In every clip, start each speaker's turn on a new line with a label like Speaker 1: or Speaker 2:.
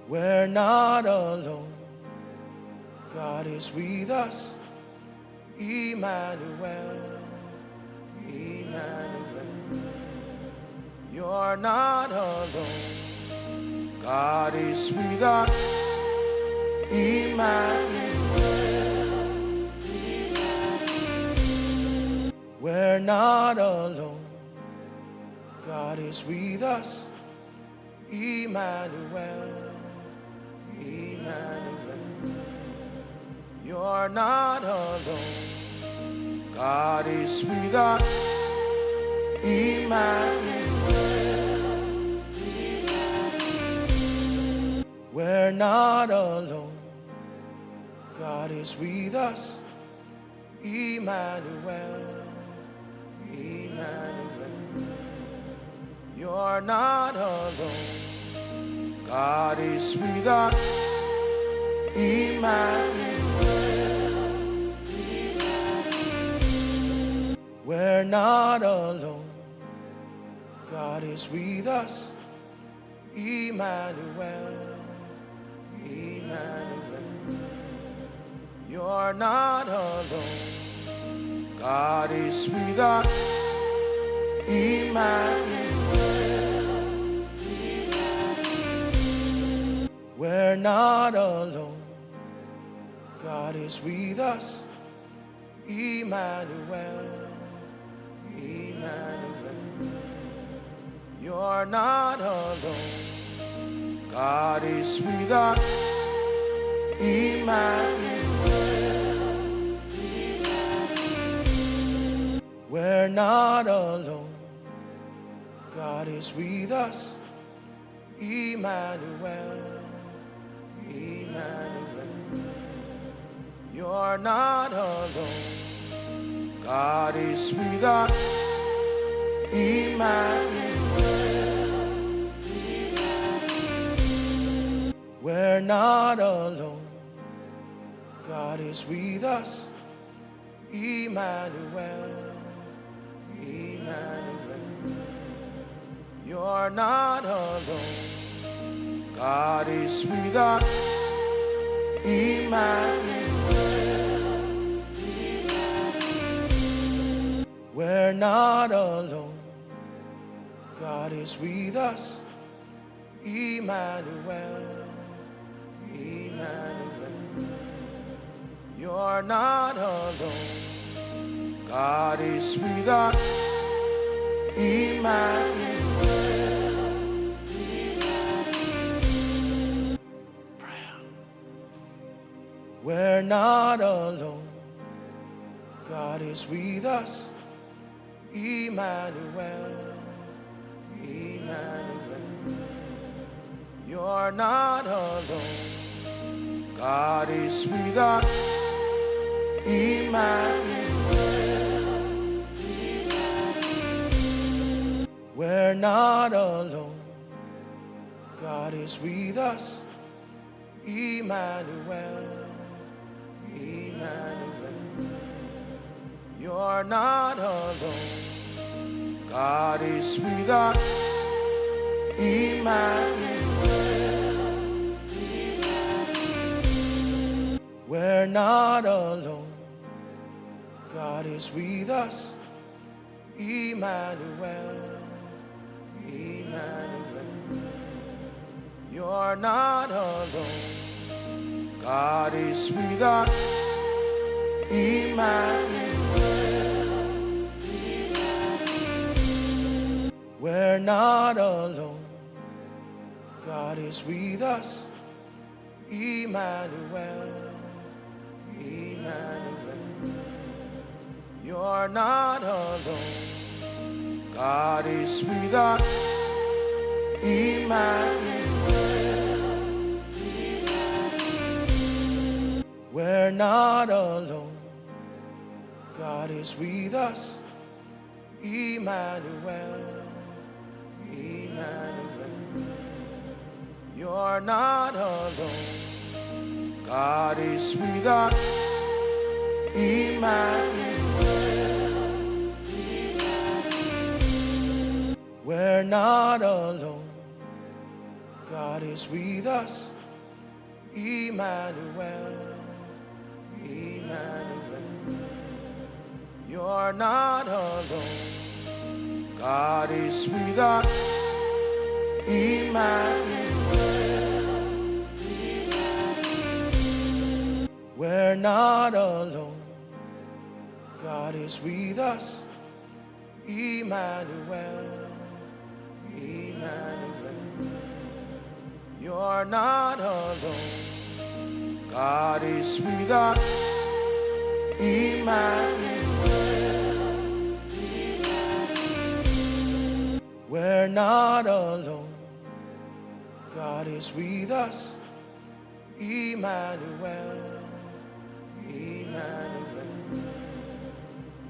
Speaker 1: We're not alone. God is with us. Emmanuel, Emmanuel. You're not alone. God is with us. Emmanuel, we're not alone. God is with us. Emmanuel, Emmanuel. You're not alone. God is with us. Emmanuel, we're not alone. God is with us. Emmanuel, Emmanuel. You're not alone. God is with us. Emmanuel, we're not alone. God is with us. Emmanuel, Emmanuel. You're not alone. God is with us. Emmanuel, we're not alone. God is with us. Emmanuel, Emmanuel. You're not alone. God is with us. Emmanuel, we're not alone. God is with us. Emmanuel, Emmanuel. You're not alone. God is with us. Emmanuel, we're not alone. God is with us. Emmanuel, Emmanuel. You're not alone. God is with us. Emmanuel, we're not alone. God is with us. Emmanuel, Emmanuel. You're not alone. God is with us. Emmanuel, prayer. We're not alone. God is with us. Emmanuel, Emmanuel. You're not alone. God is with us. Emmanuel, we're not alone. God is with us. Emmanuel, Emmanuel. You're not alone. God is with us. Emmanuel, we're not alone. God is with us. Emmanuel, Emmanuel. You're not alone. God is with us. Emmanuel, we're not alone. God is with us. Emmanuel, Emmanuel. You're not alone. God is with us. Emmanuel, we're not alone. God is with us. Emmanuel, Emmanuel. You're not alone. God is with us. Emmanuel, we're not alone. God is with us. Emmanuel, Emmanuel. You're not alone. God is with us. Emmanuel. We're not alone. God is with us. Emmanuel. Emmanuel. You're not alone. God is with us. Emmanuel. We're not alone. God is with us. Emmanuel. Emmanuel.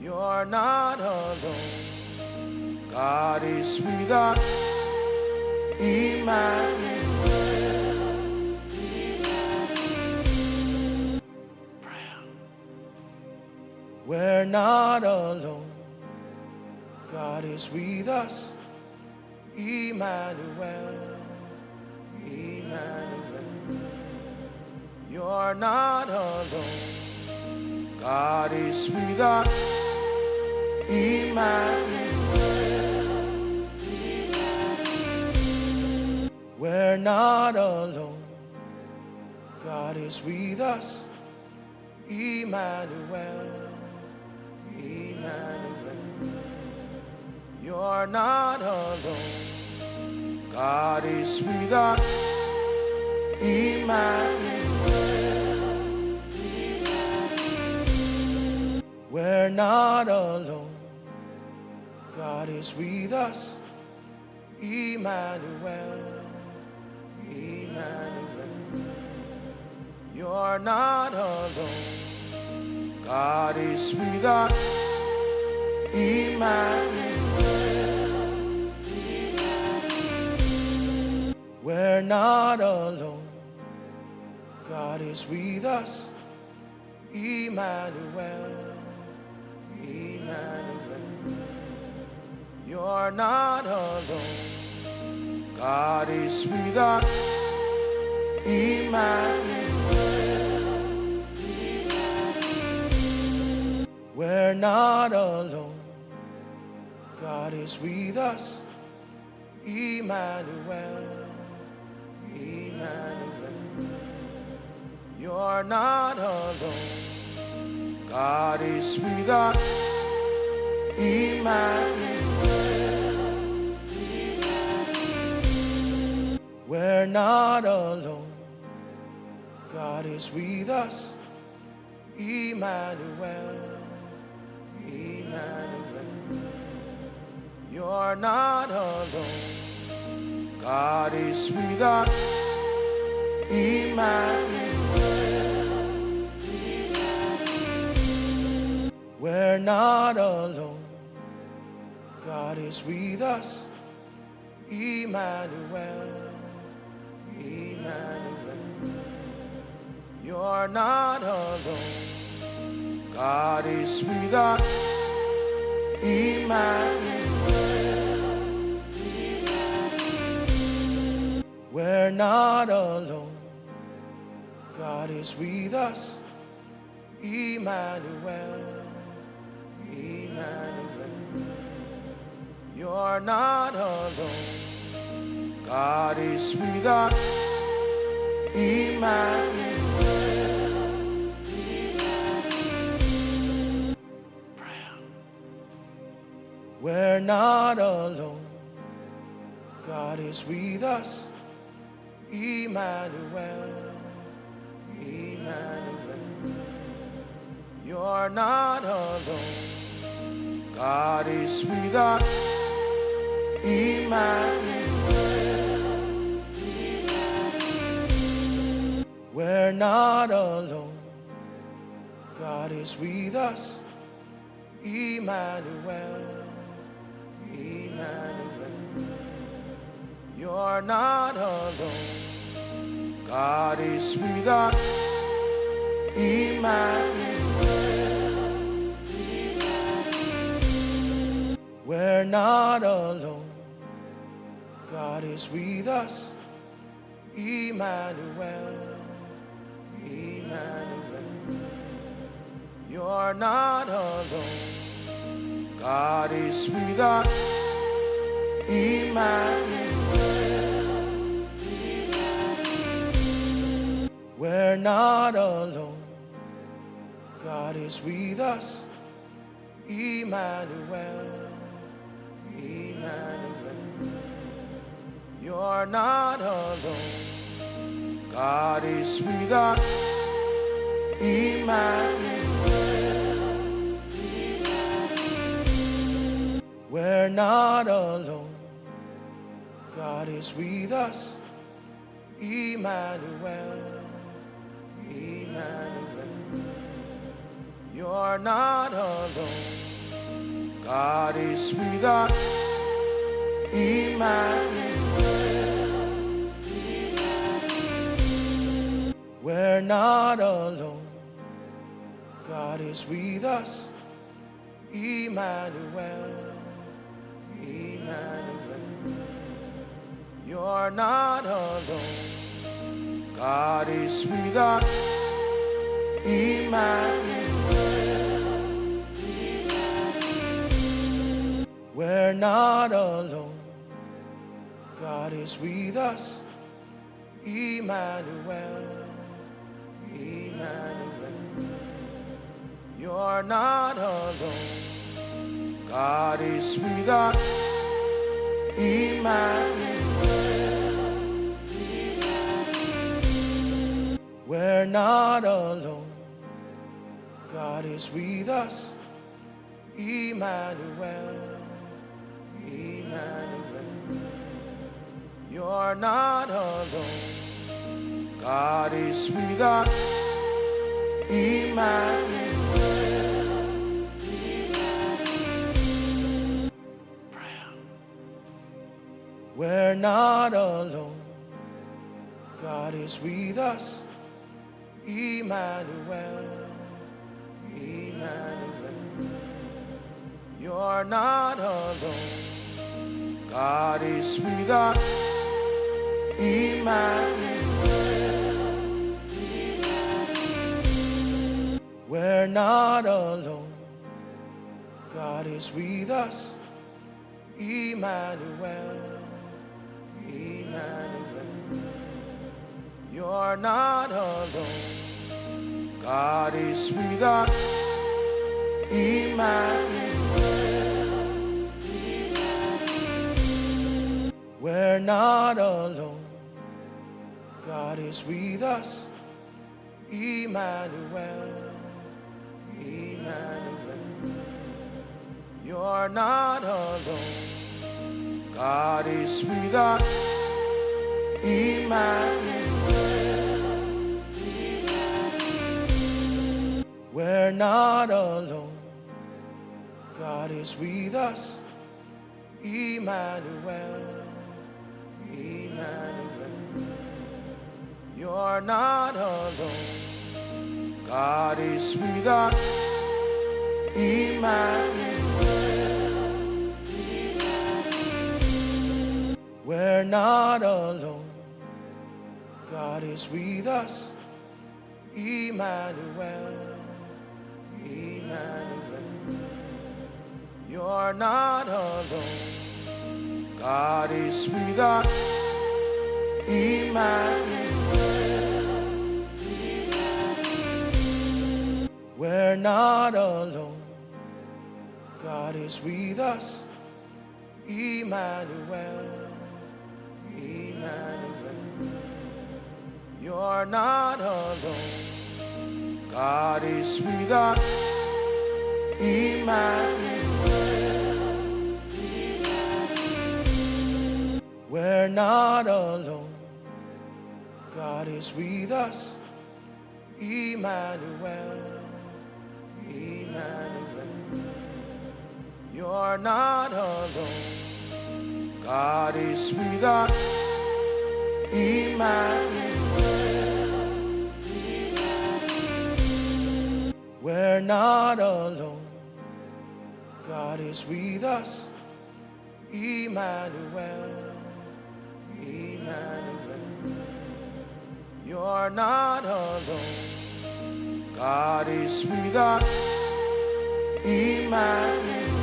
Speaker 1: You're not alone. God is with us. Emmanuel. Prayer. We're not alone. God is with us. Emmanuel. Emmanuel. You're not alone. God is with us. Emmanuel. We're not alone. God is with us. Emmanuel. Emmanuel. You're not alone. God is with us. Emmanuel. We're not alone. God is with us. Emmanuel. Emmanuel. You're not alone. God is with us. Emmanuel. We're not alone. God is with us. Emmanuel. Emmanuel. You're not alone. God is with us. Emmanuel. We're not alone. God is with us. Emmanuel. Emmanuel. You're not alone. God is with us. Emmanuel. We're not alone. God is with us. Emmanuel. Emmanuel. You're not alone. God is with us. Emmanuel. We're not alone. God is with us. Emmanuel. Emmanuel. You're not alone. God is with us. Emmanuel. We're not alone. God is with us. Emmanuel. Emmanuel. You're not alone. God is with us. Emmanuel. Prayer. We're not alone. God is with us. Emmanuel. Emmanuel. You're not alone. God is with us. Emmanuel. We're not alone. God is with us. Emmanuel. Emmanuel. You're not alone. God is with us. Emmanuel. We're not alone. God is with us. Emmanuel. Emmanuel. You're not alone. God is with us. Emmanuel. We're not alone. God is with us. Emmanuel. Emmanuel. You're not alone. God is with us. Emmanuel. We're not alone. God is with us. Emmanuel. Emmanuel. You're not alone. God is with us. Emmanuel. We're not alone. God is with us. Emmanuel. Emmanuel. You're not alone. God is with us. Emmanuel. We're not alone. God is with us. Emmanuel. Emmanuel. You're not alone. God is with us. Emmanuel. We're not alone. God is with us. Emmanuel. Emmanuel. You're not alone. God is with us. Emmanuel. Prayer. We're not alone. God is with us. Emmanuel. Emmanuel. You're not alone. God is with us. Emmanuel. We're not alone. God is with us. Emmanuel. Emmanuel. You're not alone. God is with us. Emmanuel. We're not alone. God is with us. Emmanuel. Emmanuel. You're not alone. God is with us. Emmanuel. We're not alone. God is with us. Emmanuel. Emmanuel. You're not alone. God is with us. Emmanuel. We're not alone. God is with us. Emmanuel. Emmanuel. You're not alone. God is with us. Emmanuel. We're not alone. God is with us. Emmanuel. Emmanuel. You're not alone. God is with us. Emmanuel. We're not alone. God is with us. Emmanuel. Emmanuel. You're not alone. God is with us. Emmanuel. We're not alone. God is with us. Emmanuel. Emmanuel. You're not alone. God is with us. Emmanuel.